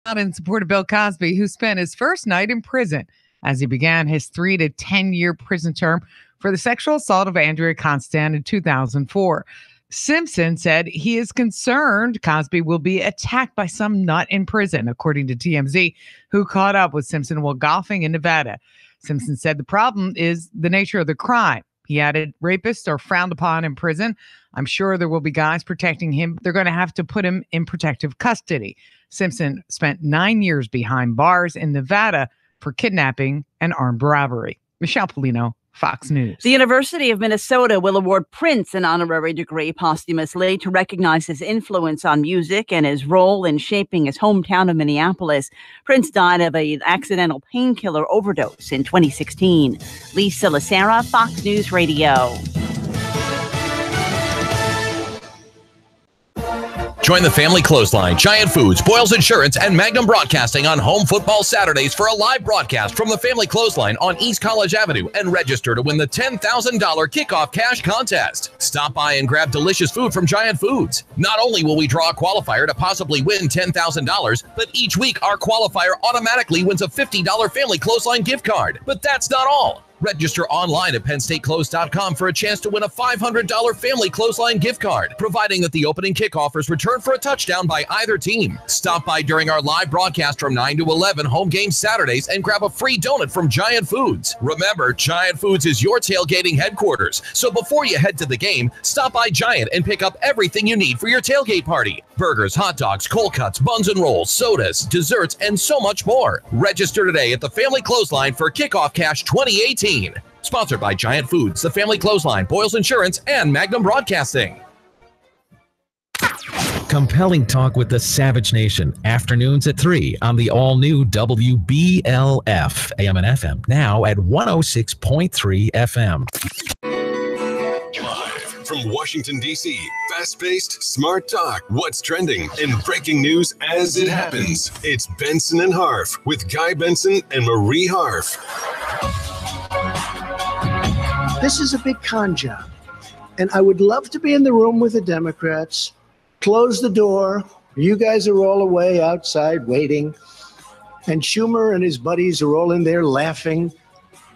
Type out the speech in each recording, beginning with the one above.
out in support of Bill Cosby, who spent his first night in prison as he began his 3 to 10-year prison term for the sexual assault of Andrea Constand in 2004. Simpson said he is concerned Cosby will be attacked by some nut in prison, according to TMZ, who caught up with Simpson while golfing in Nevada. Simpson said the problem is the nature of the crime. He added, rapists are frowned upon in prison. I'm sure there will be guys protecting him. They're going to have to put him in protective custody. Simpson spent 9 years behind bars in Nevada for kidnapping and armed robbery. Michelle Polino, Fox News. The University of Minnesota will award Prince an honorary degree posthumously to recognize his influence on music and his role in shaping his hometown of Minneapolis. Prince died of an accidental painkiller overdose in 2016. Lisa Lacera, Fox News Radio. Join the Family Clothesline, Giant Foods, Boyles Insurance, and Magnum Broadcasting on Home Football Saturdays for a live broadcast from the Family Clothesline on East College Avenue and register to win the $10,000 kickoff cash contest. Stop by and grab delicious food from Giant Foods. Not only will we draw a qualifier to possibly win $10,000, but each week our qualifier automatically wins a $50 Family Clothesline gift card. But that's not all. Register online at PennStateClothes.com for a chance to win a $500 Family Clothesline gift card, providing that the opening kickoffers return for a touchdown by either team. Stop by during our live broadcast from 9 to 11 home game Saturdays and grab a free donut from Giant Foods. Remember, Giant Foods is your tailgating headquarters, so before you head to the game, stop by Giant and pick up everything you need for your tailgate party. Burgers, hot dogs, cold cuts, buns and rolls, sodas, desserts, and so much more. Register today at the Family Clothesline for Kickoff Cash 2018. Sponsored by Giant Foods, the Family Clothesline, Boyles Insurance, and Magnum Broadcasting. Compelling talk with the Savage Nation. Afternoons at 3 on the all-new WBLF, AM and FM. Now at 106.3 FM. Live from Washington, D.C., fast-paced, smart talk, what's trending, and breaking news as it happens. It's Benson and Harf with Guy Benson and Marie Harf. This is a big con job, and I would love to be in the room with the Democrats, close the door, you guys are all away outside waiting, and Schumer and his buddies are all in there laughing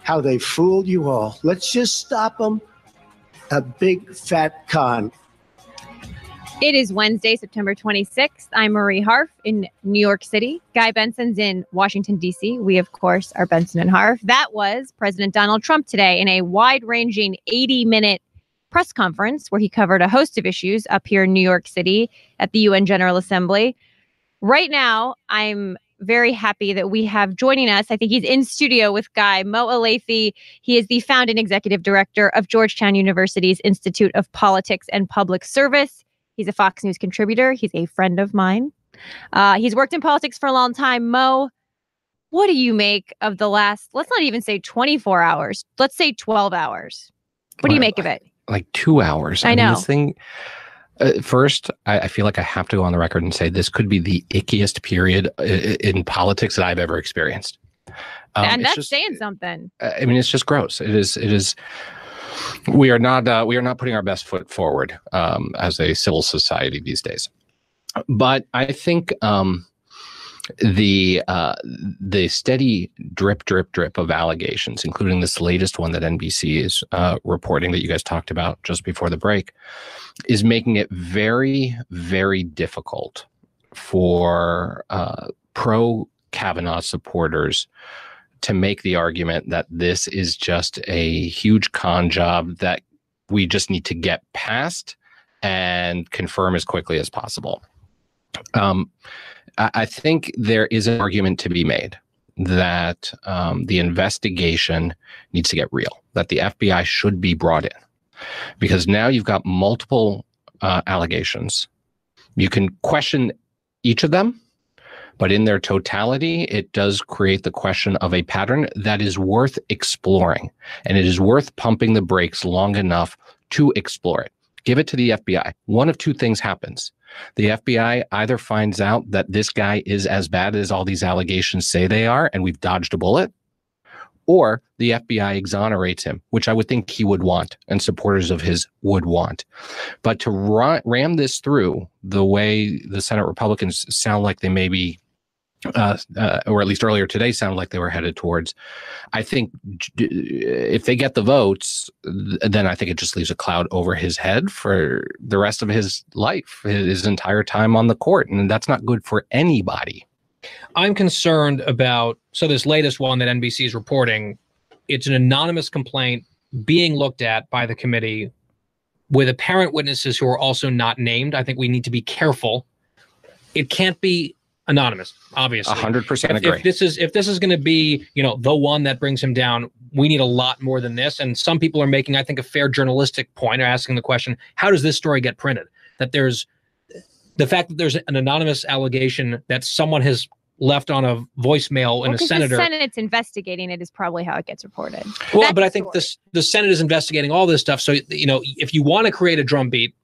how they fooled you all. Let's just stop them. A big fat con. It is Wednesday, September 26th. I'm Marie Harf in New York City. Guy Benson's in Washington, D.C. We, of course, are Benson and Harf. That was President Donald Trump today in a wide-ranging 80-minute press conference where he covered a host of issues up here in New York City at the UN General Assembly. Right now, I'm very happy that we have joining us, I think he's in studio with Guy, Mo Elleithee. He is the founding executive director of Georgetown University's Institute of Politics and Public Service. He's a Fox News contributor. He's a friend of mine. He's worked in politics for a long time. Mo, what do you make of the last, let's not even say 24 hours, let's say 12 hours. What do you make of it? Like 2 hours. I know. Mean, this thing, first, I feel like I have to go on the record and say this could be the ickiest period in politics that I've ever experienced. And that's just saying something. I mean, it's just gross. It is. We are not putting our best foot forward as a civil society these days. But I think the steady drip of allegations, including this latest one that NBC is reporting that you guys talked about just before the break, is making it very, very difficult for pro-Kavanaugh supporters to make the argument that this is just a huge con job that we just need to get past and confirm as quickly as possible. I think there is an argument to be made that the investigation needs to get real, that the FBI should be brought in, because now you've got multiple allegations. You can question each of them, but in their totality, it does create the question of a pattern that is worth exploring, and it is worth pumping the brakes long enough to explore it. Give it to the FBI. One of two things happens. The FBI either finds out that this guy is as bad as all these allegations say they are, and we've dodged a bullet, or the FBI exonerates him, which I would think he would want, and supporters of his would want. But to ram this through the way the Senate Republicans sound like they may be or at least earlier today, sounded like they were headed towards. I think if they get the votes, then I think it just leaves a cloud over his head for the rest of his life, his entire time on the court. And that's not good for anybody. I'm concerned about, so this latest one that NBC is reporting, it's an anonymous complaint being looked at by the committee with apparent witnesses who are also not named. I think we need to be careful. It can't be anonymous, obviously. 100% agree. If this is going to be, the one that brings him down, we need a lot more than this. And some people are making, I think, a fair journalistic point, or asking the question, how does this story get printed? That there's the fact that there's an anonymous allegation that someone has left on a voicemail and a senator. The Senate's investigating it is probably how it gets reported. Well, but I think the Senate is investigating all this stuff. So, if you want to create a drumbeat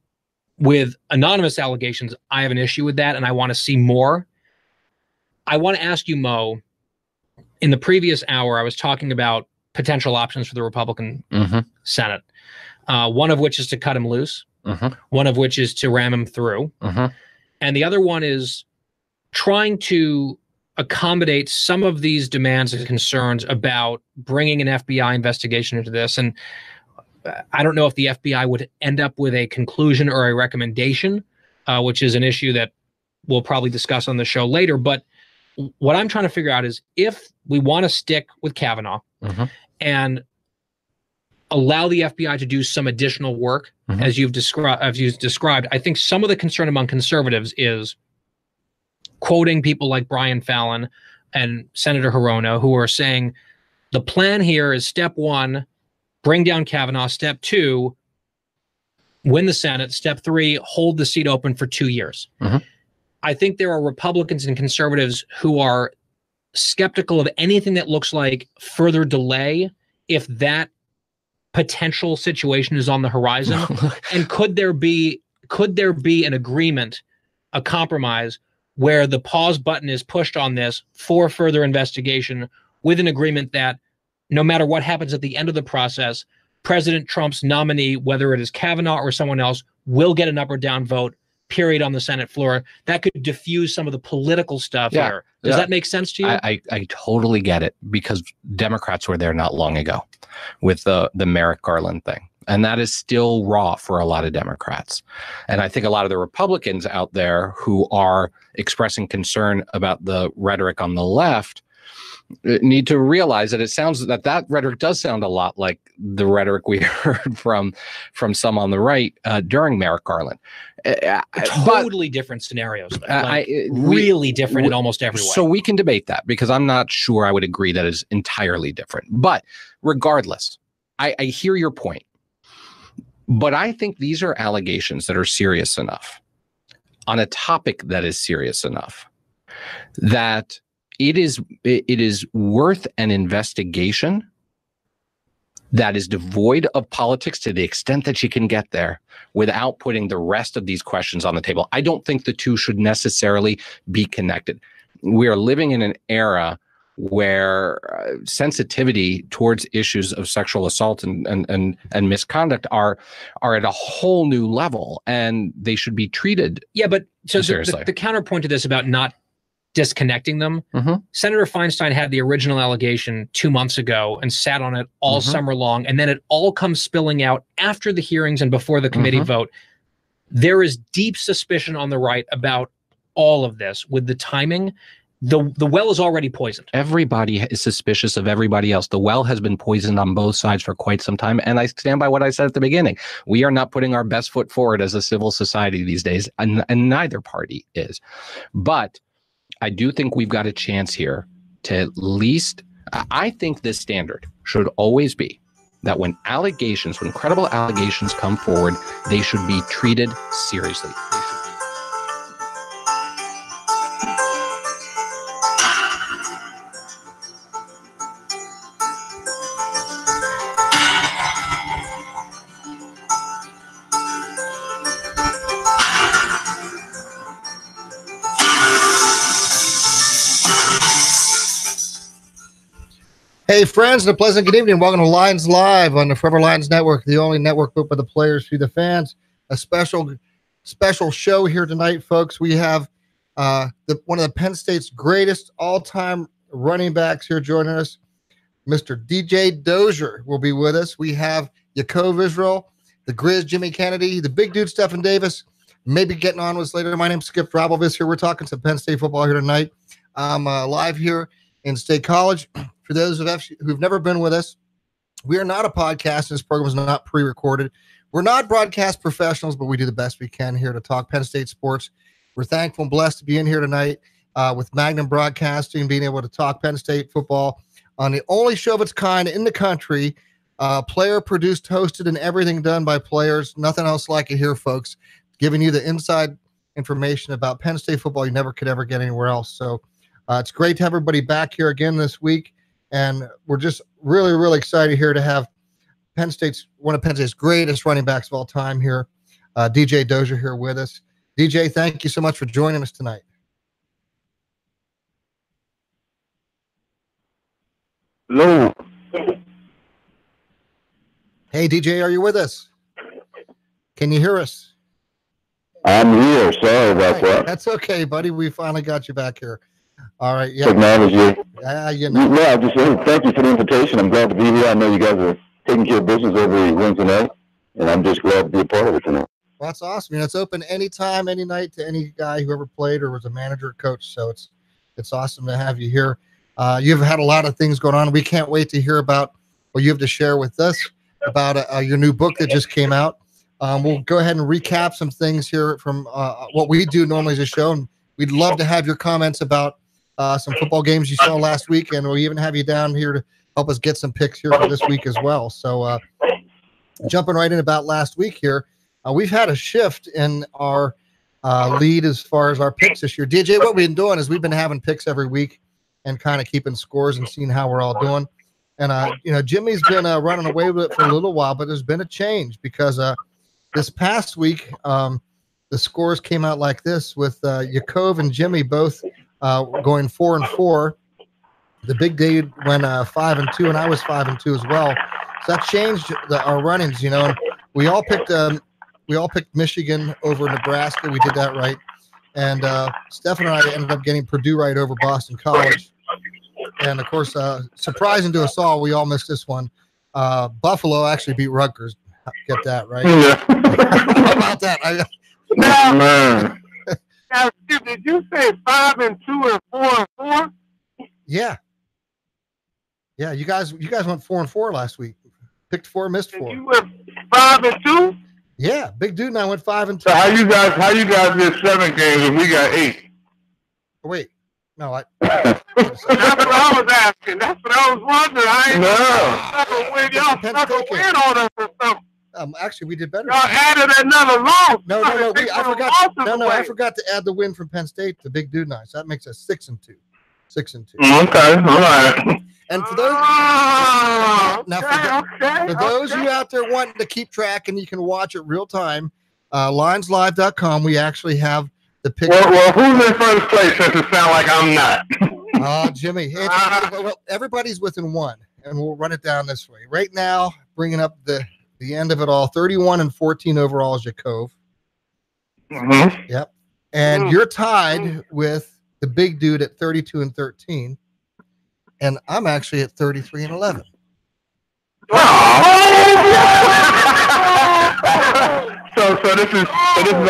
with anonymous allegations, I have an issue with that, and I want to see more. I want to ask you, Mo, in the previous hour, I was talking about potential options for the Republican Senate, one of which is to cut him loose, one of which is to ram him through, and the other one is trying to accommodate some of these demands and concerns about bringing an FBI investigation into this. And I don't know if the FBI would end up with a conclusion or a recommendation, which is an issue that we'll probably discuss on the show later. But what I'm trying to figure out is if we want to stick with Kavanaugh and allow the FBI to do some additional work, as you've described, I think some of the concern among conservatives is quoting people like Brian Fallon and Senator Hirono, who are saying the plan here is step one, bring down Kavanaugh. Step two, win the Senate. Step three, hold the seat open for 2 years. I think there are Republicans and conservatives who are skeptical of anything that looks like further delay if that potential situation is on the horizon. And could there be an agreement, a compromise, where the pause button is pushed on this for further investigation, with an agreement that no matter what happens at the end of the process, President Trump's nominee, whether it is Kavanaugh or someone else, will get an up or down vote, period, on the Senate floor. That could diffuse some of the political stuff here. Does that make sense to you? I totally get it, because Democrats were there not long ago with the Merrick Garland thing. And that is still raw for a lot of Democrats. And I think a lot of the Republicans out there who are expressing concern about the rhetoric on the left need to realize that it sounds that rhetoric does sound a lot like the rhetoric we heard from some on the right during Merrick Garland. Totally different scenarios. Really different in almost every way. So we can debate that, because I'm not sure I would agree that is entirely different. But regardless, I hear your point. But I think these are allegations that are serious enough on a topic that is serious enough that it is worth an investigation that is devoid of politics to the extent that you can get there without putting the rest of these questions on the table. I don't think the two should necessarily be connected. We are living in an era where sensitivity towards issues of sexual assault and misconduct are at a whole new level, and they should be treated. Yeah, but so seriously. The counterpoint to this about not disconnecting them, Senator Feinstein had the original allegation 2 months ago and sat on it all summer long, and then it all comes spilling out after the hearings and before the committee vote. There is deep suspicion on the right about all of this with the timing. The well is already poisoned. Everybody is suspicious of everybody else. The well has been poisoned on both sides for quite some time. And I stand by what I said at the beginning. We are not putting our best foot forward as a civil society these days, and neither party is. But I do think we've got a chance here to at least, I think this standard should always be that when credible allegations come forward, they should be treated seriously. Hey, friends, and a pleasant good evening. Welcome to Lions Live on the Forever Lions Network, the only network built by the players through the fans. A special show here tonight, folks. We have One of the Penn State's greatest all-time running backs here joining us, Mr. DJ Dozier will be with us. We have Yaakov Israel, the Grizz Jimmy Kennedy, the big dude Stephen Davis, maybe getting on with us later. My name's Skip Drabovis here. We're talking some Penn State football here tonight. I'm live here in State College. For those of us who've never been with us, we are not a podcast. This program is not pre-recorded. We're not broadcast professionals, but we do the best we can here to talk Penn State sports. We're thankful and blessed to be in here tonight with Magnum Broadcasting, being able to talk Penn State football on the only show of its kind in the country. Player produced, hosted, and everything done by players. Nothing else like it here, folks. Giving you the inside information about Penn State football you never could ever get anywhere else. So it's great to have everybody back here again this week. And we're just really, really excited here to have one of Penn State's greatest running backs of all time here, DJ Dozier here with us. DJ, thank you so much for joining us tonight. Hello. Hey, DJ, are you with us? Can you hear us? I'm here. Sorry about that. That's okay, buddy. We finally got you back here. All right. Yeah. Technology. You know. Yeah, just thank you for the invitation. I'm glad to be here. I know you guys are taking care of business every Wednesday night, and I'm just glad to be a part of it tonight. Well, that's awesome. You know, it's open anytime, any night to any guy who ever played or was a manager or coach. So it's awesome to have you here. You've had a lot of things going on. We can't wait to hear about what you have to share with us about your new book that just came out. We'll go ahead and recap some things here from what we do normally as a show. And we'd love to have your comments about some football games you saw last week. And we'll even have you down here to help us get some picks here for this week as well. So jumping right in about last week here, we've had a shift in our lead as far as our picks this year. DJ, what we've been doing is we've been having picks every week and kind of keeping scores and seeing how we're all doing. And, Jimmy's been running away with it for a little while, but there's been a change because this past week, the scores came out like this with Yaakov and Jimmy both going 4-4. The big dude went 5-2, and I was 5-2 as well. So that changed our runnings, and we all picked Michigan over Nebraska. We did that right. And Stephen and I ended up getting Purdue right over Boston College. And, of course, surprising to us all, we all missed this one. Buffalo actually beat Rutgers. Get that, right? Yeah. How about that? Now, did you say 5-2 and 4-4? Yeah. Yeah, you guys went 4-4 last week. Picked 4, missed 4. You went 5-2? Yeah, big dude and I went 5-2. So how you guys did 7 games and we got 8? Oh, wait. No, That's what I was asking. That's what I was wondering. Y'all stuck a win on us or something. Actually, we did better. Y'all added another loss. No. I forgot to add the win from Penn State to Big Dude and I. So that makes us 6-2. 6-2. Okay, all right. And for those, for those of you out there wanting to keep track and you can watch it real time, lineslive.com, we actually have the picture. Well, who's in first place since it sounds like I'm not? Jimmy. Well, everybody's within 1, and we'll run it down this way. Right now, bringing up the end of it all, 31-14 overall is Yaakov. Mm-hmm. Yep. And you're tied with the big dude at 32-13. And I'm actually at 33-11. So this is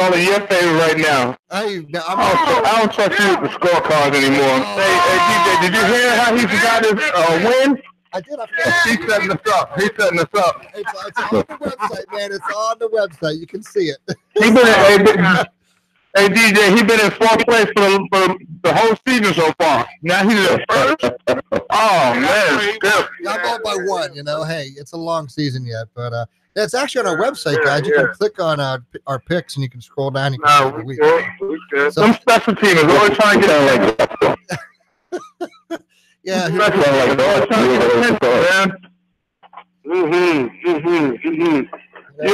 only your favorite right now. I don't trust you with the scorecards anymore. Hey, DJ, did you hear how he forgot his win? I did. I forgot. He's setting us up. It's on the website, man. It's on the website. You can see it. Hey, DJ, he's been in 4th place for the whole season so far. Now he's at 1st. Oh, man. I'm all by 1, Hey, it's a long season yet, but it's actually on our website, guys. You can click on our picks, and you can scroll down. You can see the week. Some special team is always trying to get like yeah. You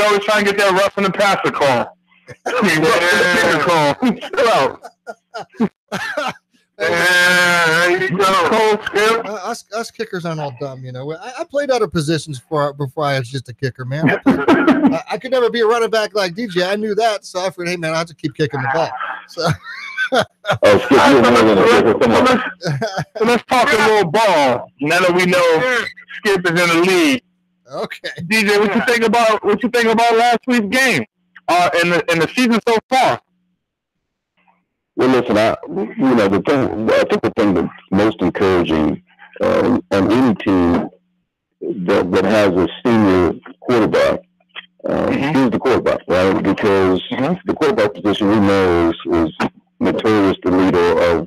always try and get that rough in the passer call. Us kickers aren't all dumb, I played other positions before I was just a kicker, man. I could never be a running back like DJ. I knew that, so I figured, hey, man, I have to keep kicking the ball. So So let's talk a little ball. Now that we know Skip is in the league. Okay. DJ, what you think about last week's game? In the season so far? Well, listen, I think the thing that's most encouraging on any team that has a senior quarterback, he's the quarterback, right? Because the quarterback position we know is notorious the leader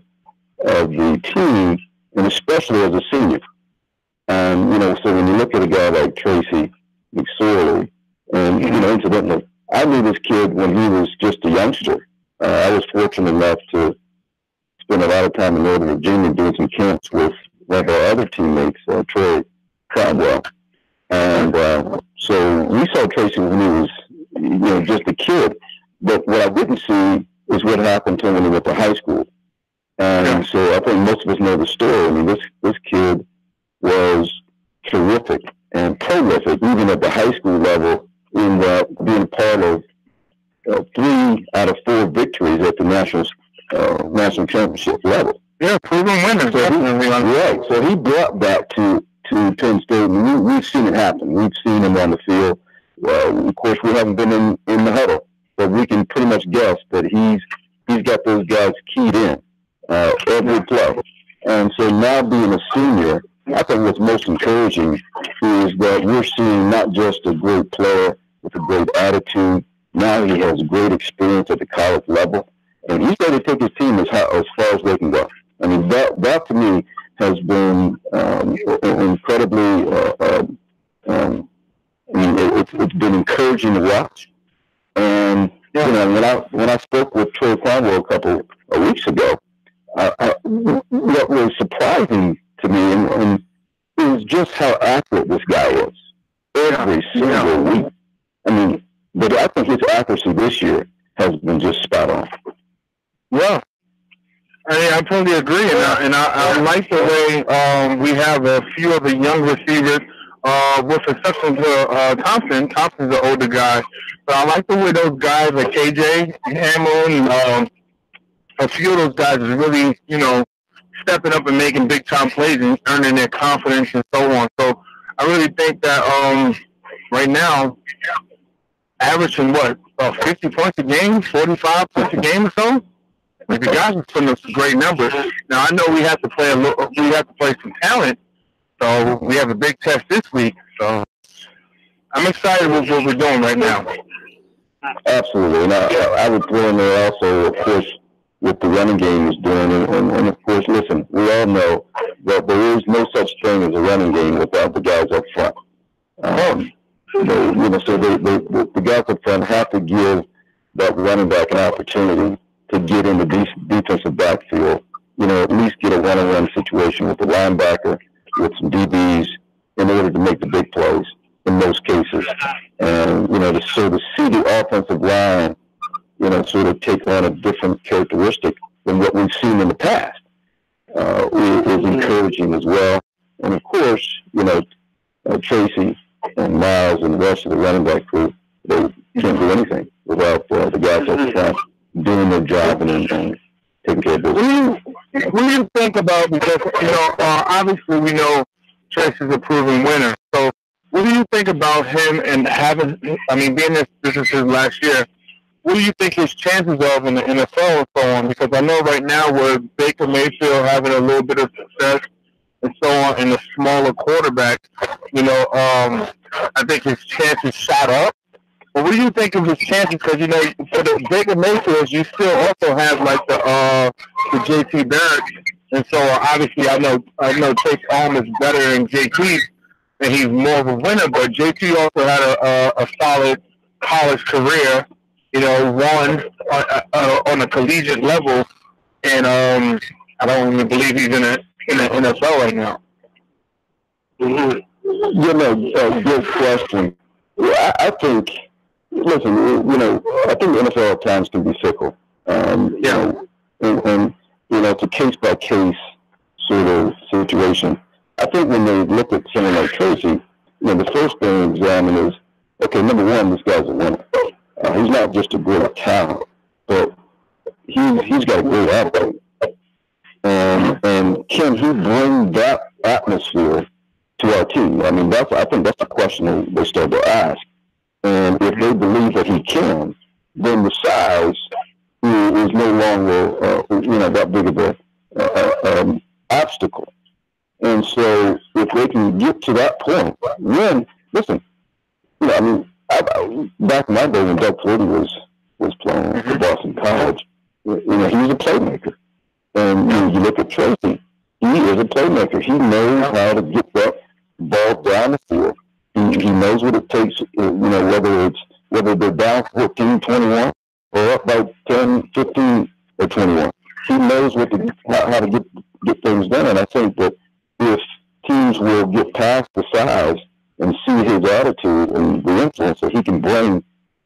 of the team, and especially as a senior. And so when you look at a guy like Tracy McSorley, and incidentally, I knew this kid when he was just a youngster. I was fortunate enough to spend a lot of time in Northern Virginia doing some camps with one of our other teammates, Troy Cromwell. And so we saw Tracy when he was, just a kid. But what I didn't see is what happened to him when he went to high school. And so I think most of us know the story. I mean, this kid was terrific and prolific, even at the high school level, in being part of 3 out of 4 victories at the national championship level. Yeah, proven winners. Right. So he brought that to Penn State, and we've seen it happen. We've seen him on the field. Of course, we haven't been in the huddle, but we can pretty much guess that he's got those guys keyed in every play. And so now being a senior, I think what's most encouraging is that we're seeing not just a great player with a great attitude. Now he has great experience at the college level, and he's ready to take his team as far as they can go. I mean, that to me has been incredibly. It's been encouraging to watch. And when I spoke with Troy Cromwell a couple of weeks ago, what was surprising to me and is just how accurate this guy is every single week. I mean, but I think his accuracy this year has been just spot on. Yeah, I totally agree, and I like the way we have a few of the young receivers. With exception to Thompson. Thompson's an older guy, but I like the way those guys like KJ, Hamlin, a few of those guys is really, stepping up and making big time plays and earning their confidence and so on. So I really think that right now, averaging 50 points a game, 45 points a game or so. Like the guys are putting up some great numbers. Now I know we have to play some talent. So we have a big test this week. So I'm excited with what we're doing right now. Absolutely. And I would throw in there also, of course, what the running game is doing. And of course, listen, we all know that there is no such thing as a running game without the guys up front. So the guys up front have to give that running back an opportunity to get in the defensive backfield, at least get a one-on-one situation with the linebacker, with some DBs, in order to make the big plays in most cases. And, to see the offensive line, sort of take on a different characteristic than what we've seen in the past is encouraging as well. And of course, Tracy and Miles and the rest of the running back crew, they can't do anything without the guys up front doing their job and taking care of business. What do you think about, because, obviously we know Tracy's a proven winner. So what do you think about him and being this is his last year, what do you think his chances of in the NFL and so on? Because I know right now with Baker Mayfield having a little bit of success and so on, and the smaller quarterback, I think his chances shot up. But what do you think of his chances? Because, for the Baker Mayfield, you still also have like the JT Barrett. And so obviously I know Chase Holmes is better than JT, and he's more of a winner, but JT also had a solid college career, won on a collegiate level, and I don't even believe he's in the NFL right now. Good question. I think, listen, I think the NFL at times can be fickle. And it's a case-by-case sort of situation. I think when they look at someone like Tracy, the first thing to examine is, okay, number one, this guy's a winner. He's not just a great talent, but he's got a great attitude. And can he bring that atmosphere to our team? I mean, I think that's the question they start to ask. And if they believe that he can, then the size is no longer, that big of a obstacle. And so if they can get to that point, then, listen, I mean, back in my day when Doug Flutie was playing for Boston College, he was a playmaker. And you look at Tracy, he is a playmaker. He knows how to get that ball down the field. He knows what it takes, whether they're down 14, 21, or up by 10, 15, or 21. He knows how to get things done. And I think that if teams will get past the size and see his attitude and the influence that he can bring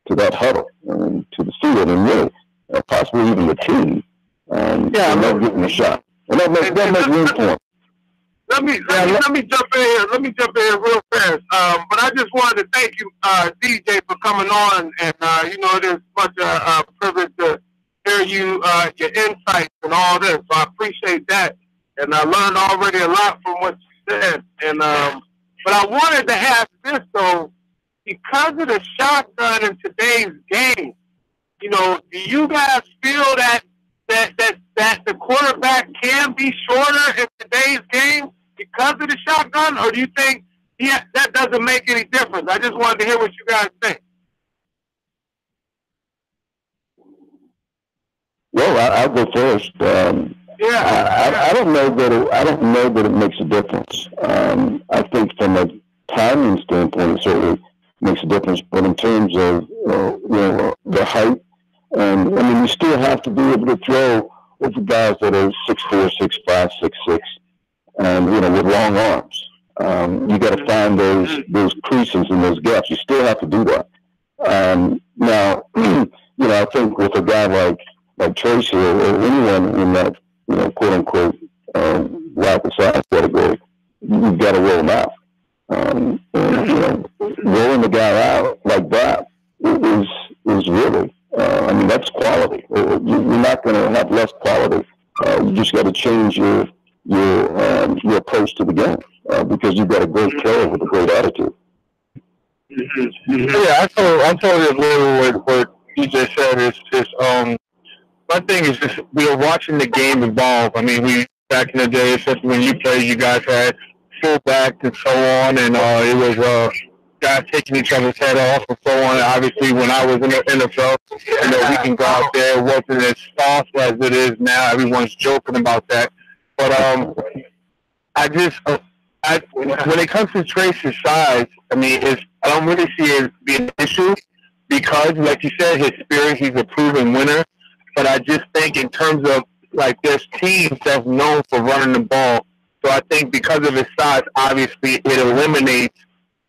to that huddle and to the field, and really, possibly even the team, and not getting a shot. And that makes room for him. Let me jump in here. Let me jump in here real fast. But I just wanted to thank you, DJ, for coming on. And it is such a privilege to hear you, your insights and all this. So I appreciate that. And I learned already a lot from what you said. And but I wanted to ask this though, because of the shotgun in today's game. Do you guys feel that the quarterback can be shorter in today's game because of the shotgun, or do you think that doesn't make any difference? I just wanted to hear what you guys think. Well, I'll go first. I don't know that it makes a difference. I think from a timing standpoint, it certainly makes a difference. But in terms of the height, and I mean, you still have to be able to throw over guys that are 6'4", 6'5", 6'6", and with long arms. You got to find those creases and those gaps. You still have to do that. Now, I think with a guy like Tracy or anyone in that quote unquote lack of size category, you've got to roll them out. Rolling the guy out like that is really. That's quality. You're not going to have less quality. You just got to change your approach to the game because you've got a great player with a great attitude. Yeah, I totally agree with what you just said. My thing is just we are watching the game evolve. I mean, we back in the day, especially when you played, you guys had fullback and so on, and it was guys taking each other's head off and so on. Obviously, when I was in the NFL, we can go out there. It wasn't as soft as it is now. Everyone's joking about that. But when it comes to Trace's size, I don't really see it being an issue because, like you said, his spirit, he's a proven winner. But I just think in terms of, there's teams that's known for running the ball. So I think because of his size, obviously, it eliminates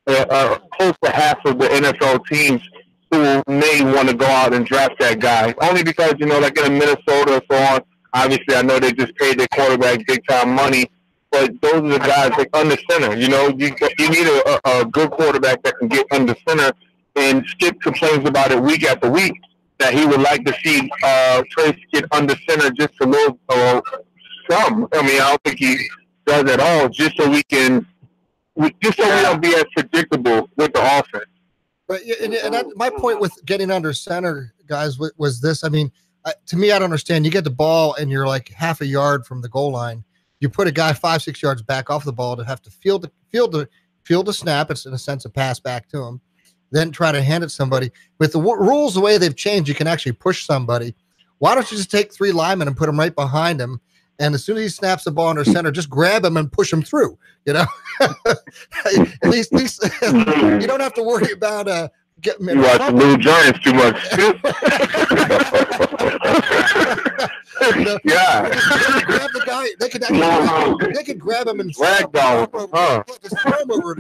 close to half of the NFL teams who may want to go out and draft that guy. Only because, like in Minnesota and so on, obviously I know they just paid their quarterback big-time money, but those are the guys like under center. You need a good quarterback that can get under center, and Skip complains about it week after week that he would like to see Trace get under center just a little some. I don't think he does at all, just so we don't be as predictable with the offense. But my point with getting under center, guys, was this. To me, I don't understand. You get the ball and you're like half a yard from the goal line. You put a guy 5-6 yards back off the ball to have to field the snap. It's in a sense a pass back to him. Then try to hand it to somebody. With the rules the way they've changed, you can actually push somebody. Why don't you just take 3 linemen and put them right behind him? And as soon as he snaps the ball under center, just grab him and push him through. At least you don't have to worry about getting. You watch the Little Giants too much. Yeah. Grab the guy. They could grab him and ragdoll. Just throw him over.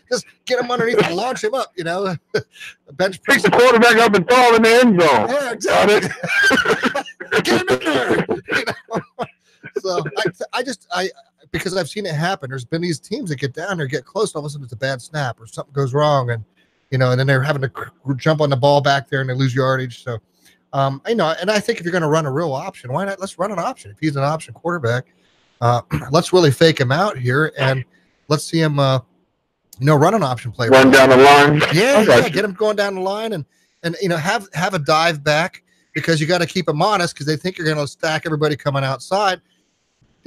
Just get him underneath and launch him up. Bench pick the quarterback up and throw him in the end zone. Yeah, exactly. Get him in there. So I because I've seen it happen. There's been these teams that get down there, get close, and all of a sudden it's a bad snap or something goes wrong, and then they're having to jump on the ball back there and they lose yardage. So You know, and I think if you're going to run a real option, why not? Let's run an option. If he's an option quarterback, let's really fake him out here and let's see him, you know, run an option play. Run down the line. Yeah, get him going down the line and you know, have a dive back, because you got to keep them honest, because they think you're going to stack everybody coming outside.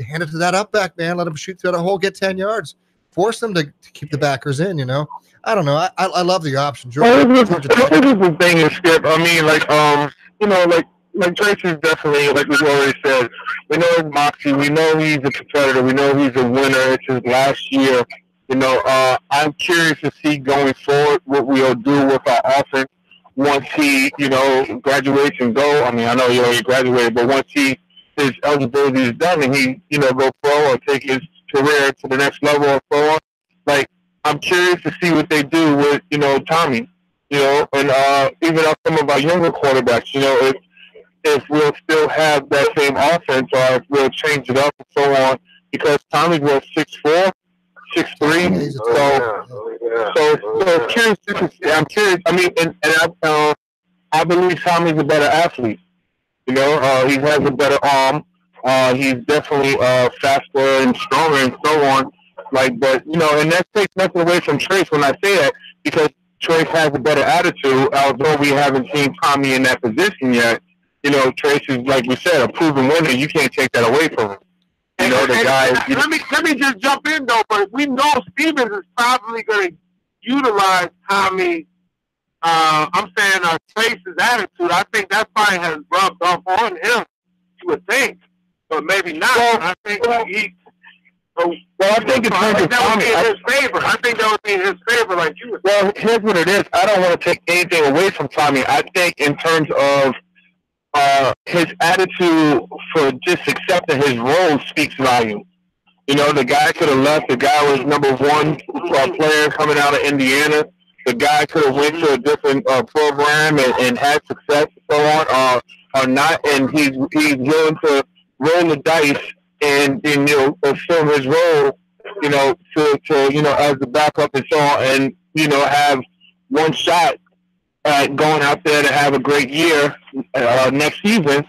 Hand it to that up back, man. Let them shoot through the hole, get 10 yards. Force them to keep the backers in, you know. I don't know. I love the option. This is the thing is, Skip. I mean, like, you know, like Tracy's definitely, like we already said, we know his moxie. We know he's a competitor. We know he's a winner. It's his last year. You know, I'm curious to see going forward what we'll do with our offense once he, you know, graduates and go. I mean, I know he already graduated, but once his eligibility is done and he, you know, go pro or take his career to the next level or so on, like, I'm curious to see what they do with, you know, Tommy, you know, and even some of our younger quarterbacks, you know, if we'll still have that same offense or if we'll change it up and so on, because Tommy's was 6'4", 6'3", so curious. I'm curious. I mean, and I believe Tommy's a better athlete. You know, he has a better arm. He's definitely faster and stronger and so on. Like, but you know, and that takes nothing away from Trace when I say that, because Trace has a better attitude. Although we haven't seen Tommy in that position yet, you know, Trace is, like we said, a proven winner. You can't take that away from him. You know, the guy. Let me just jump in though, but we know Stevens is probably going to utilize Tommy. I'm saying Trace's attitude. I think that probably has rubbed off on him. You would think, but maybe not. Well, I think he. Well, I think it's that would be in his favor. I think that would be in his favor, like you were saying. Well, here's what it is. I don't want to take anything away from Tommy. I think in terms of his attitude for just accepting his role speaks volumes. You know, the guy could have left. The guy was #1 player coming out of Indiana. The guy could have went to a different program and had success and so on, or not. And he's willing to roll the dice and you know, assume his role, you know, to you know, as the backup and so on, and you know, have one shot at going out there to have a great year next season,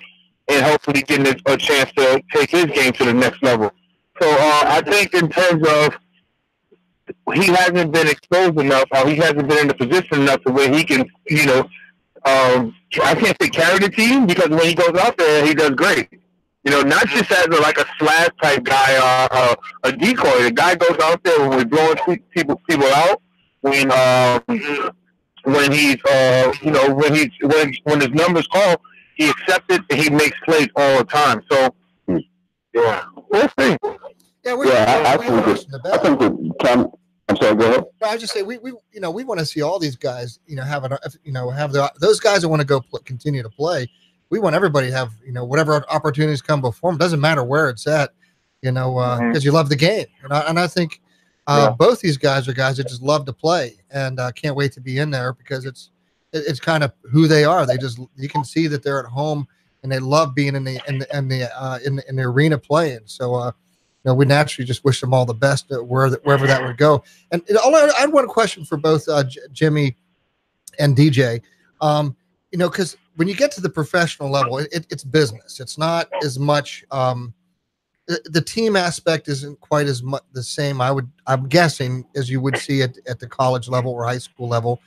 and hopefully getting a chance to take his game to the next level. So I think in terms of he hasn't been exposed enough, or he hasn't been in the position enough to where he can, you know, I can't say carry the team, because when he goes out there, he does great. You know, not just as a slash type guy or a decoy. The guy goes out there when we're blowing people out, when he's you know, when his numbers call, he accepts it and he makes plays all the time. So yeah, we'll see. I think that Tom. I'm sorry. Go ahead. No, I just say we you know, we want to see all these guys, you know, have those guys that want to go continue to play. We want everybody to have, you know, whatever opportunities come before them. Doesn't matter where it's at, you know, because you love the game. And I think both these guys are guys that just love to play and can't wait to be in there, because it's kind of who they are. They just, you can see that they're at home and they love being in the arena playing. So you know, we naturally just wish them all the best wherever that would go. And I had one question for both Jimmy and DJ. You know, because when you get to the professional level, it's business. It's not as much. The team aspect isn't quite as much the same, I'm guessing, as you would see at the college level or high school level.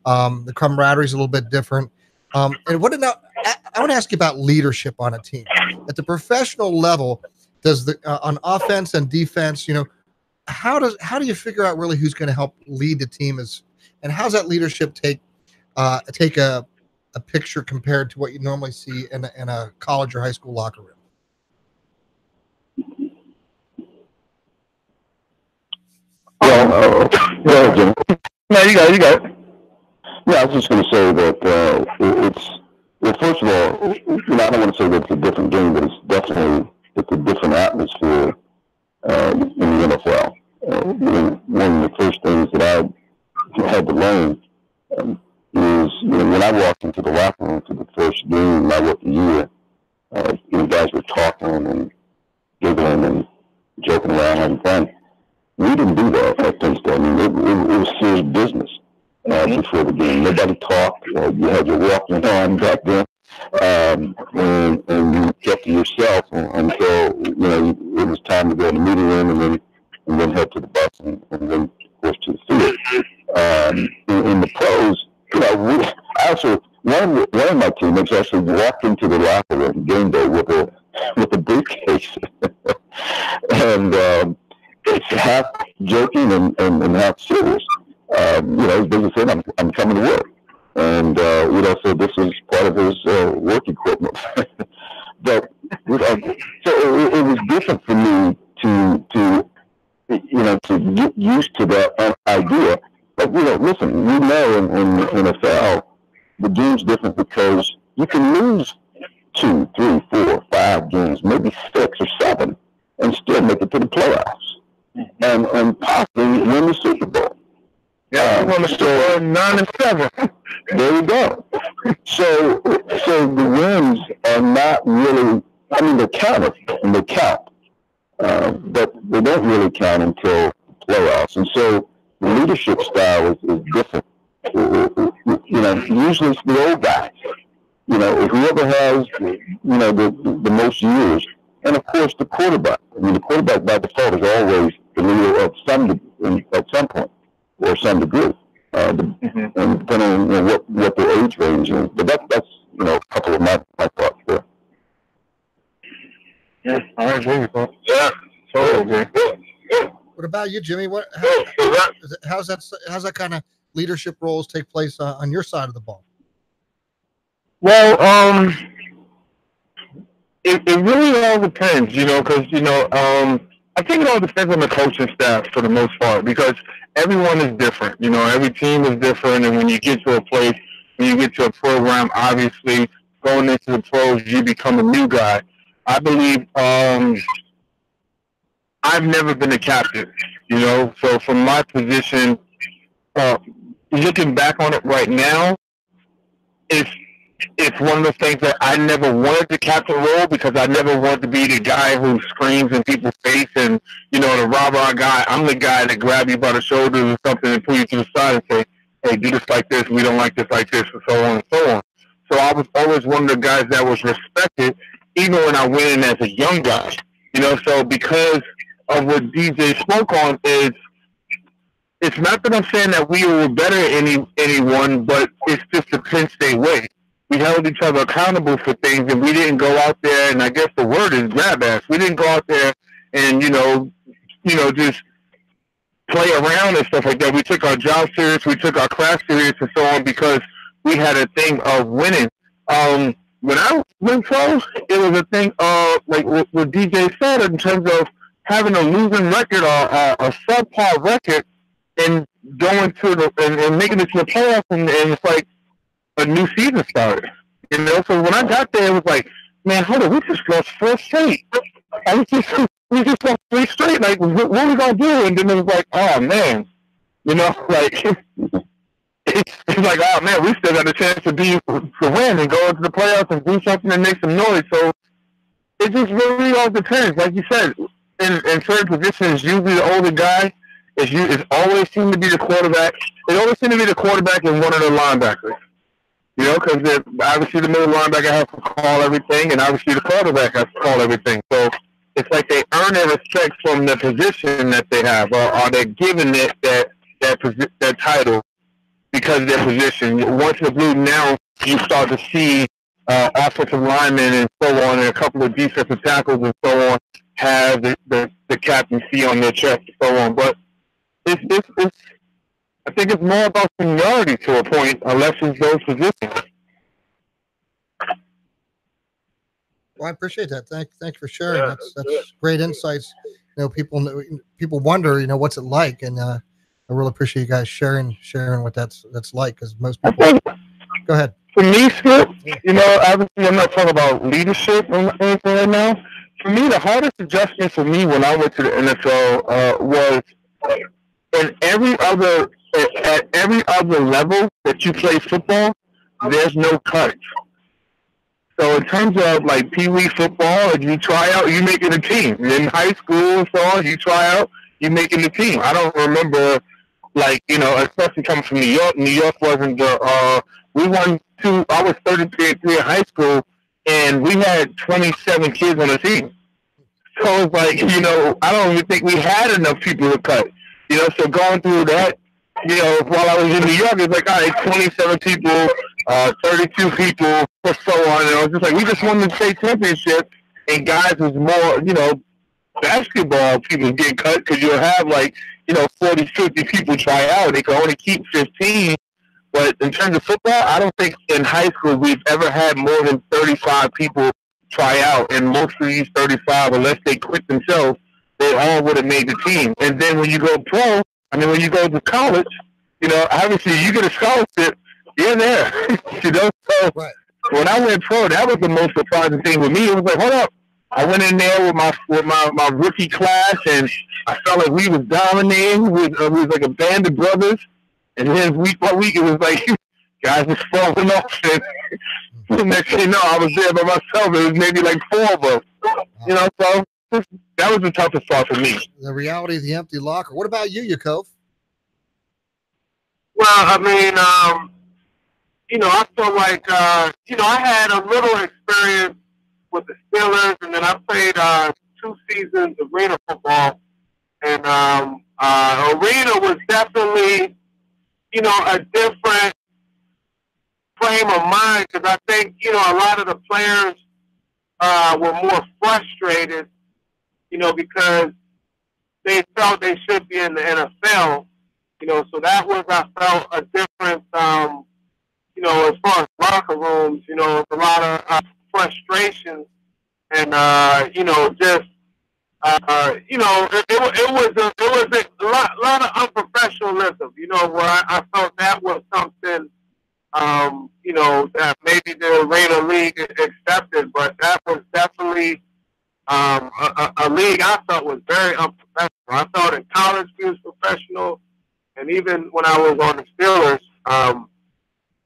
The camaraderie is a little bit different. And I want to ask you about leadership on a team at the professional level. Does on offense and defense, you know, how do you figure out really who's going to help lead the team, and how's that leadership take a picture compared to what you normally see in a college or high school locker room? Well, Jim. No, you got it. Yeah, I was just going to say that well, first of all, you know, I don't want to say that it's a different game, but it's a different atmosphere in the NFL. One of the first things that I had to learn is, you know, when I walked into the locker room for the first game, I worked a year, you know, guys were talking and giggling and joking around, having fun. We didn't do that at Penn State. I mean, it was serious business before the game. Nobody talked. You had your walking on back then. and you kept to yourself until it was time to go in the meeting room, and then head to the bus, and then of course to the field. In the pros, I also one of my teammates actually walked into the locker room game day with a briefcase, and it's half joking and half serious. He's basically saying, I'm coming to work. And, so this was part of his work equipment. But, so it was different for me to get used to that idea. But, listen, in NFL, the game's different because you can lose 2, 3, 4, 5 games, maybe 6 or 7, and still make it to the playoffs. And possibly win the Super Bowl. Yeah, we won the Super Bowl 9-7. There we go. So the wins are not really, they count and they count. But they don't really count until playoffs. And so the leadership style is different. Usually it's the old guys. Whoever has, the most years. And of course the quarterback. The quarterback by default is always the leader at some point, or some degree. And depending on what their age range is. But that's a couple of my thoughts there. Yeah, I agree with that. Yeah, totally agree. What about you, Jimmy? How's that kind of leadership roles take place on your side of the ball? Well, it really all depends, because I think it all depends on the coaching staff for the most part, because everyone is different. Every team is different, and when you get to a place, when you get to a program, obviously going into the pros, you become a new guy. I believe I've never been a captain, so from my position, looking back on it right now, it's one of those things that I never wanted the captain role, because I never wanted to be the guy who screams in people's face and, the rah-rah guy. I'm the guy that grab you by the shoulders or something and pull you to the side and say, hey, do this like this, we don't like this like this, and so on and so on. So I was always one of the guys that was respected, even when I went in as a young guy. So because of what DJ spoke on, it's not that I'm saying that we were better than anyone, but it's just a Penn State way. We held each other accountable for things, and we didn't go out there, and I guess the word is grab ass. We didn't go out there and, just play around and stuff like that. We took our job serious, we took our craft serious and so on, because we had a thing of winning. When I went pro, it was a thing of, like what DJ said, in terms of having a losing record or a subpar record and going to and making it to the playoffs, and it's like a new season started. So when I got there, it was like, man, hold on, we just lost 4 straight. We just lost 3 straight. Like, what are we gonna do? And then it was like, oh man, it's like, oh man, we still got a chance to win and go into the playoffs and do something and make some noise. So it just really all depends. Like you said, in certain positions, usually the older guy it's always seemed to be the quarterback. It always seemed to be the quarterback and one of the linebackers. Because obviously the middle linebacker has to call everything, and obviously the quarterback has to call everything. So it's like they earn their respect from the position that they have, or they're given it that title because of their position. Once the blue, now you start to see offensive linemen and so on, and a couple of defensive tackles and so on have the captaincy on their chest and so on. But I think it's more about seniority to a point, unless it's those positions. Well, I appreciate that. Thank you for sharing. That's great insights. People wonder, what's it like, and I really appreciate you guys sharing what that's like, because most people. Go ahead. For me, Skip, obviously I'm not talking about leadership or anything right now. For me, the hardest adjustment for me when I went to the NFL was at every other level that you play football, there's no cuts. So in terms of like pee-wee football, if you try out, you making a team. In high school and so on, you try out, you making the team. I don't remember, especially coming from New York. New York wasn't we won I was 33 in high school, and we had 27 kids on the team. So it's like, you know, I don't even think we had enough people to cut. You know, so going through that, you know, while I was in New York, it's like, all right, 27 people, 32 people, or so on. And I was just like, we just won the state championship, and guys was more, you know, basketball people get cut because you'll have like, you know, 40, 50 people try out. They can only keep 15. But in terms of football, I don't think in high school we've ever had more than 35 people try out. And most of these 35, unless they quit themselves, they all would have made the team. And then when you go pro, I mean, when you go to college, you know, obviously you get a scholarship, you're there. You know, so when I went pro, that was the most surprising thing with me. It was like, hold up. I went in there with my rookie class, and I felt like we was dominating. We was like a band of brothers. And then week by week, it was like guys was falling off. And the next thing you know, I was there by myself. It was maybe like 4 of us. You know, so that was the toughest part for me. The reality of the empty locker. What about you, Yakov? Well, I mean, you know, I feel like, you know, I had a little experience with the Steelers, and then I played 2 seasons of arena football. And arena was definitely, you know, a different frame of mind, because I think, you know, a lot of the players were more frustrated, you know, because they felt they should be in the NFL, you know, so that was, I felt, a difference, you know, as far as locker rooms, you know, a lot of frustration and, you know, just, you know, it was a lot of unprofessionalism, you know, where I felt that was something, you know, that maybe the Arena League accepted, but that was definitely a league I felt was very unprofessional. I thought in college we was professional, and even when I was on the Steelers.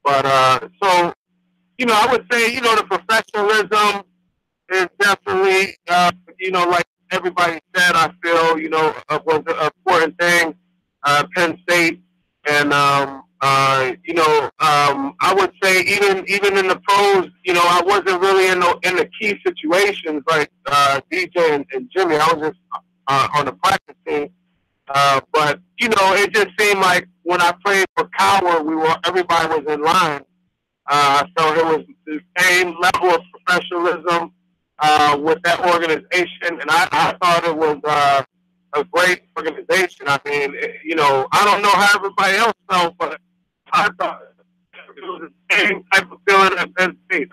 But so, you know, I would say, you know, the professionalism is definitely, you know, like everybody said, I feel, you know, was an important thing. Penn State, and you know, I would say even in the pros, you know, I wasn't really in the key situations like DJ and Jimmy. I was just on the practice team. But you know, it just seemed like when I played for Coward, everybody was in line. So it was the same level of professionalism with that organization, and I thought it was a great organization. I mean, you know, I don't know how everybody else felt, but I thought it was the same type of feeling at Penn State.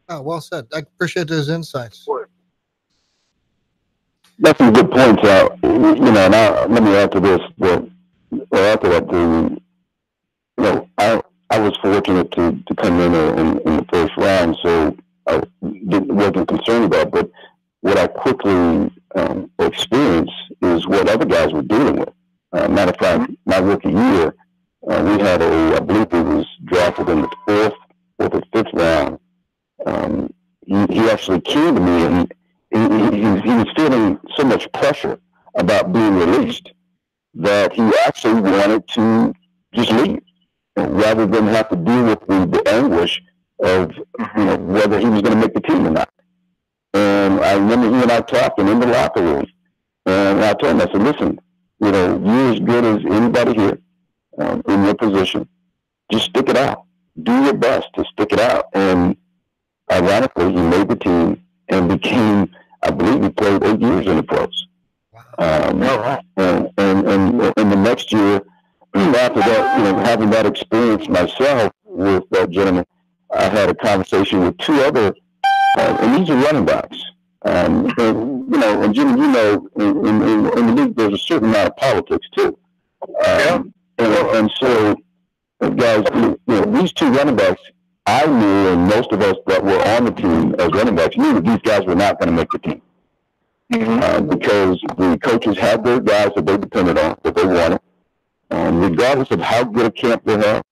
Oh, well said. I appreciate those insights. That's some good points out. You know, and let me add to this. After that, you know, I was fortunate to come in the first round, so I wasn't concerned about. But what I quickly experienced is what other guys were dealing with. Matter of fact, my rookie year, we had I believe he was drafted in the 4th or 5th round. He actually came to me, and he was feeling so much pressure about being released that he actually wanted to just leave, rather than have to deal with the anguish of, you know, whether he was going to make the team or not. And I remember he and I talking in the locker room, and I told him, I said, listen, you know, you're as good as anybody here in your position. Just stick it out. Do your best to stick it out. And ironically, he made the team and became, I believe he played 8 years in the pros. And the next year, after that, you know, having that experience myself with that gentleman, I had a conversation with 2 other, and these are running backs. And, you know, and Jimmy, you know, in the league, there's a certain amount of politics too. And so, guys, you know, these 2 running backs, I knew, and most of us that were on the team as running backs knew that these guys were not going to make the team. Because the coaches had their guys that they depended on, that they wanted. Regardless of how good a camp they had,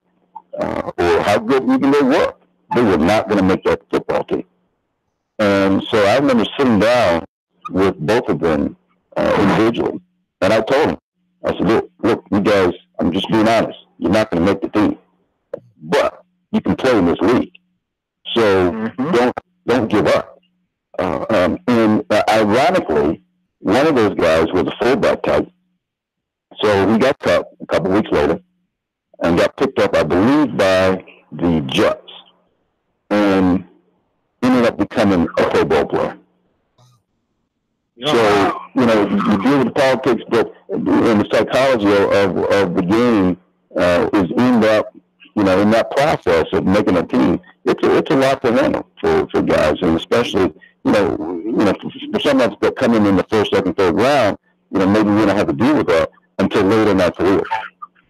or how good even they were not going to make that football team. And so I remember sitting down with both of them individually, and I told them, I said, look, you guys, I'm just being honest, you're not going to make the team. but you can play in this league. So don't give up. And ironically, one of those guys was a fullback type. So he got cut a couple weeks later and got picked up, I believe, by the Jets, and ended up becoming a Pro Bowl player. So, you deal with the politics, but and the psychology of the game is in that, in that process of making a team. It's a lot to handle for guys, and especially, for some of us that come in the first, second, third round, maybe we don't have to deal with that until later in our career.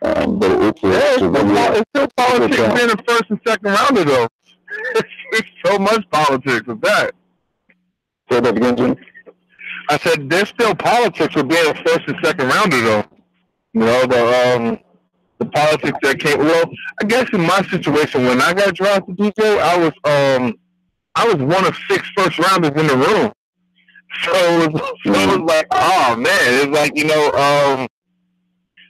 But it's still politics being a first and second rounder, though. It's so much politics with that. Say that again, Jim? I said there's still politics with being a first and second rounder, though. The politics that came. Well, I guess in my situation when I got drafted, DJ, I was one of 6 first rounders in the room. So it was like, oh man, it's like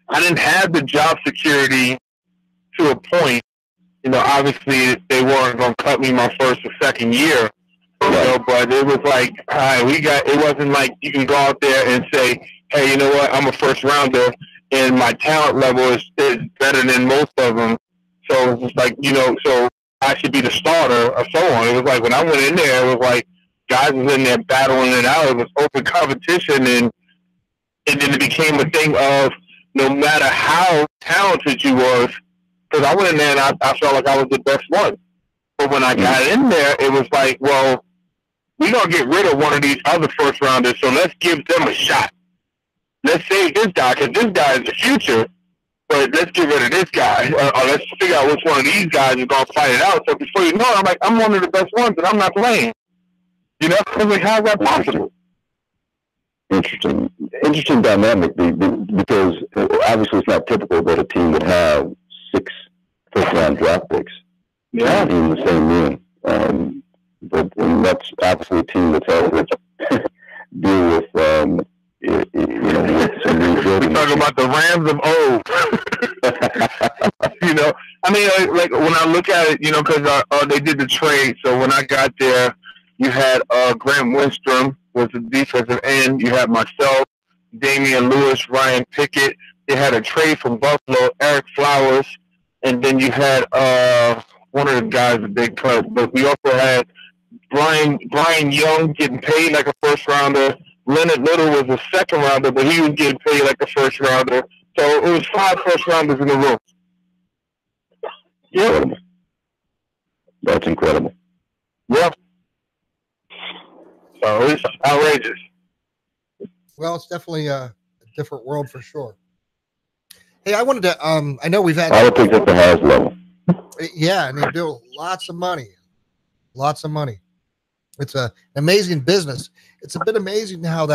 I didn't have the job security to a point. Obviously they weren't going to cut me my first or second year. But it was like, all right, it wasn't like you can go out there and say, hey, you know what, I'm a first rounder and my talent level is better than most of them. So it's just like, so I should be the starter or so on. It was like when I went in there, it was like guys was in there battling it out. It was open competition, and then it became a thing of no matter how talented you was, because I went in there and I felt like I was the best one. But when I got in there, it was like, well, we're going to get rid of one of these other first rounders, so let's give them a shot. Let's save this guy, because this guy is the future, but let's get rid of this guy. Or let's figure out which one of these guys is going to fight it out. So before you know it, I'm like, I'm one of the best ones, and I'm not playing. I was like, how's that possible? Interesting dynamic, because obviously it's not typical that a team would have 6 first-round draft picks in the same room. But that's obviously a team that's had to deal with, with some rebuilding. We're talking about the Rams of old. I mean, like when I look at it, because they did the trade. So when I got there, you had Grant Wistrom was the defensive end. You had myself, Damian Lewis, Ryan Pickett. They had a trade from Buffalo, Eric Flowers, and then you had one of the guys that they cut. But we also had Brian Young getting paid like a first rounder. Leonard Little was a second rounder, but he was getting paid like a first rounder. So it was 5 first rounders in the room. Yeah, that's incredible. Yeah. So it's outrageous. Well, it's definitely a different world for sure. Hey, I wanted to. I know we've had politics at the highest level. Yeah, and they do lots of money. Lots of money. It's an amazing business. It's a bit amazing how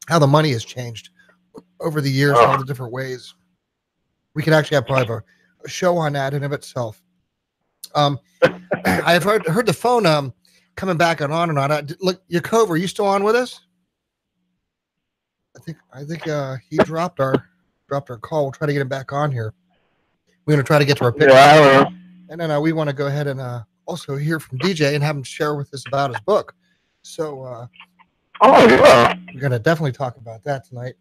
how the money has changed over the years, all the different ways. We could actually have probably a show on that in of itself. I've heard the phone coming back on and on. Look, Yakov, are you still on with us? I think he dropped our call. We'll try to get him back on here. We're going to try to get to our picture. Yeah, and then we want to go ahead and also hear from DJ and have him share with us about his book. So we're going to definitely talk about that tonight.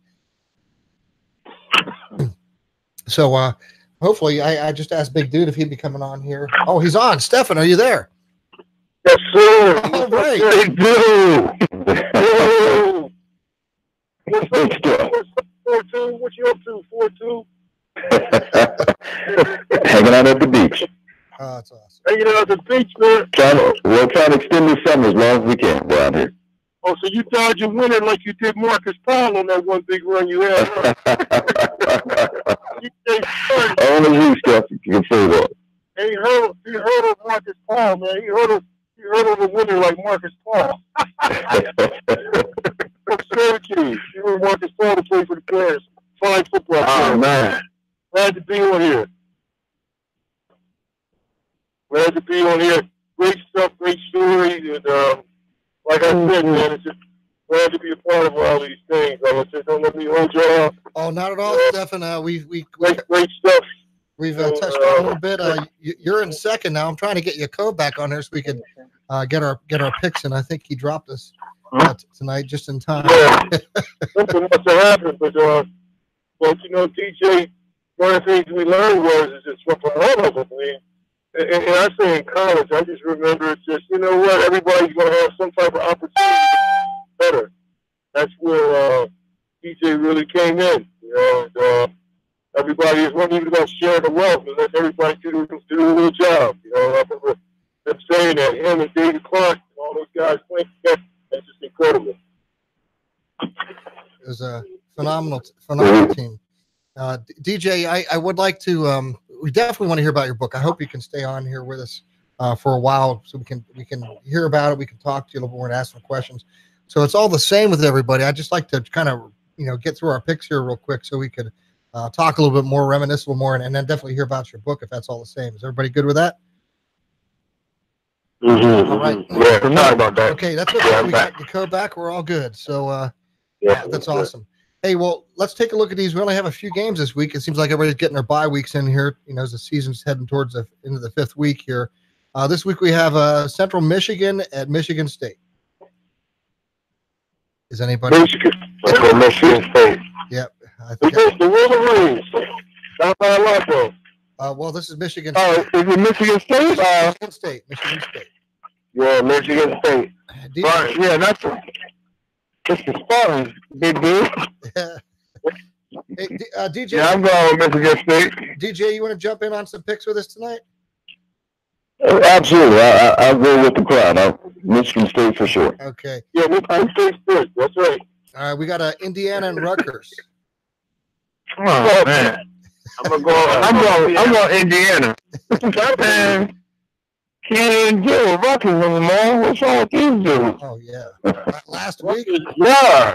So hopefully, I just asked Big Dude if he'd be coming on here. Oh, he's on. Stefan, are you there? Yes, sir. All right. Big Dude. What's 4-2? What you up to, 4-2? Hanging out at the beach. Oh, that's awesome. Hanging out at the beach, man. We're trying to extend this summer as long as we can down here. Oh, so you thought you winning like you did Marcus Paul on that one big run you had, huh? Only you, Steph, you can say that. He heard of Marcus Paul, man. He heard of a winner like Marcus Paul. From Syracuse. You heard Marcus Paul to play for the Bears. Fine football player. Oh, man. Glad to be on here. Glad to be on here. Great stuff, great stories, and like I said, man, it's just glad to be a part of all these things. Just don't let me hold you up. Oh, not at all, Stefan. Great stuff. We've touched on a little bit. You're in second now. I'm trying to get you a code back on here so we could get our picks in. I think he dropped us tonight just in time. Yeah, something must have happened. But you know, DJ, one of the things we learned was is from all of them. And I say in college, I just remember it's just, you know what, everybody's going to have some type of opportunity to be better. That's where DJ really came in. You know, and, everybody is not even going to share the wealth unless everybody do a little job. You know, I remember them saying that, him and David Clark and all those guys playing together. That's just incredible. It was a phenomenal team. DJ, I would like to. We definitely want to hear about your book. I hope you can stay on here with us for a while so we can hear about it. We can talk to you a little more and ask some questions. So it's all the same with everybody. I'd just like to kind of get through our picks here real quick so we could talk a little bit more, reminisce a little more, and then definitely hear about your book if that's all the same. Is everybody good with that? Mm-hmm. All right. Yeah, sorry about that. Okay, that's okay. We got the code back. We're all good. So that's awesome. Hey, well, let's take a look at these. We only have a few games this week. It seems like everybody's getting their bye weeks in here, as the season's heading towards into the 5th week here. This week we have Central Michigan at Michigan State. Is anybody? Michigan State. Yep. The Wolverines. South Carolina. Well, this is Michigan State. Is it Michigan State? Michigan State. Michigan State. Yeah, Michigan State. Right, yeah, that's the Spartans, big dude. Hey, DJ. Yeah, I'm going with Michigan State. DJ, you want to jump in on some picks with us tonight? Absolutely. I'll go with the crowd. Michigan State for sure. Okay. Yeah, Michigan State's good. That's right. All right, we got Indiana and Rutgers. Oh, man. I'm going Indiana. Man, can't even deal with Rutgers anymore. What's wrong with these dudes? Oh, yeah. Last week? Yeah.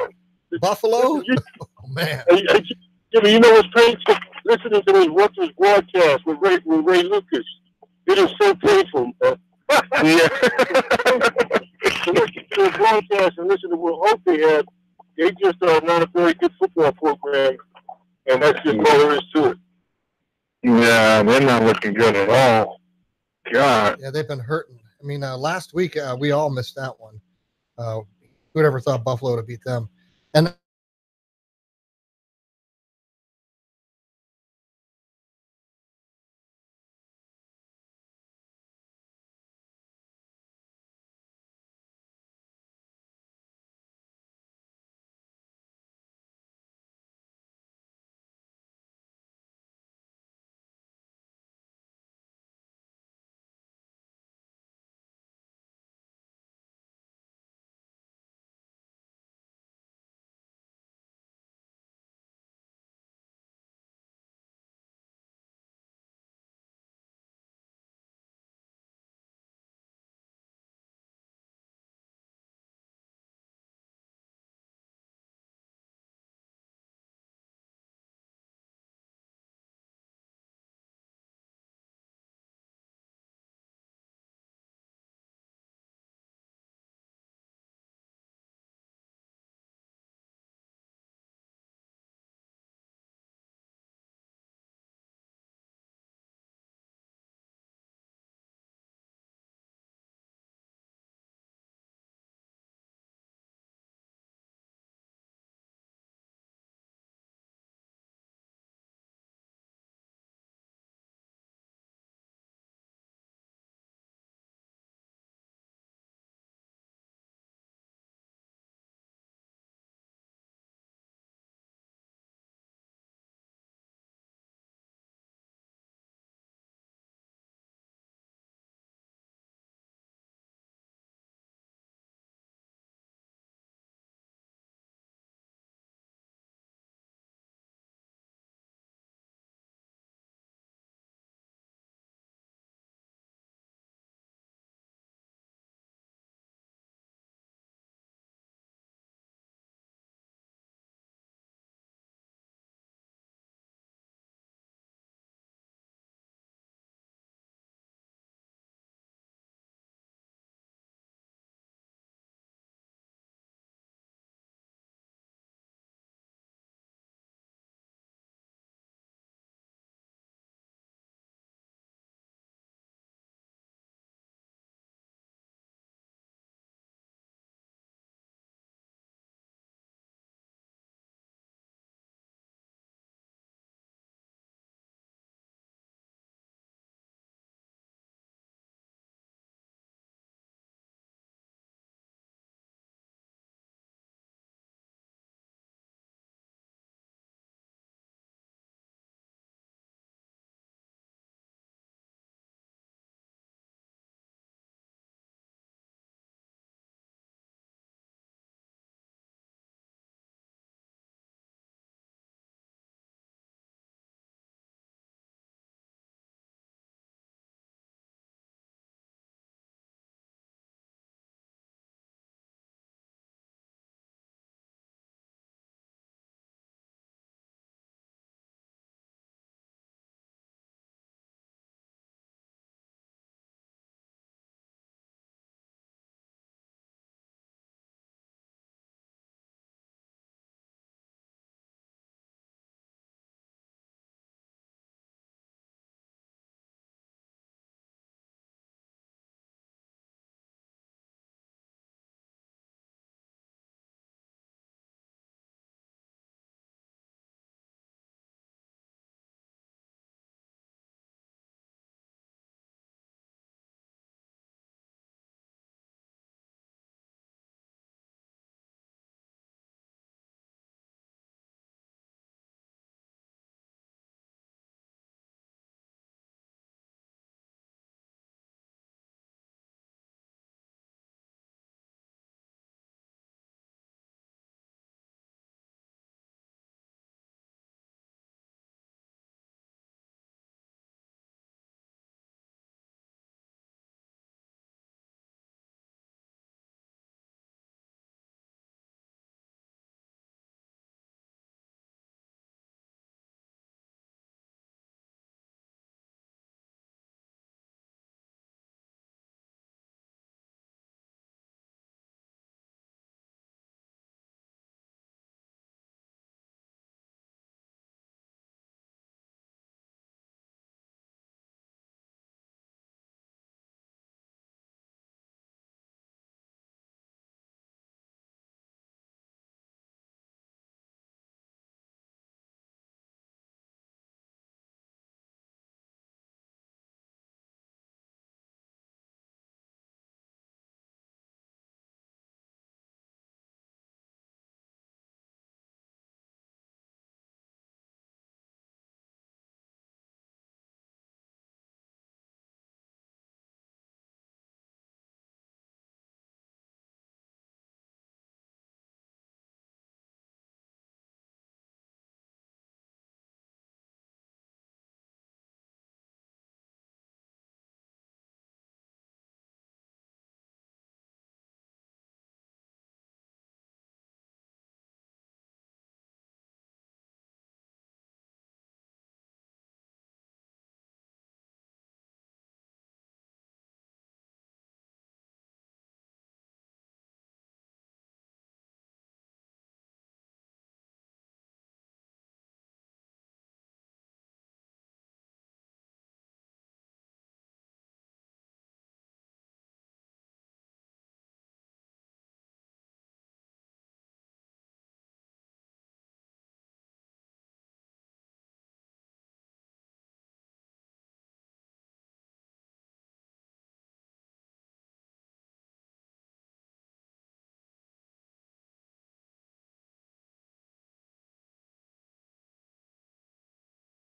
Buffalo? Oh, man. Jimmy, you know what's painful? Listening to those Rutgers broadcasts with Ray Lucas. It is so painful. Yeah. To listen to the broadcast and listen to what hope they have, they just are not a very good football program. And that's just all there is to it. Yeah, they're not looking good at all. God. Yeah, they've been hurting. I mean, last week we all missed that one. Who'd ever thought Buffalo would beat them? And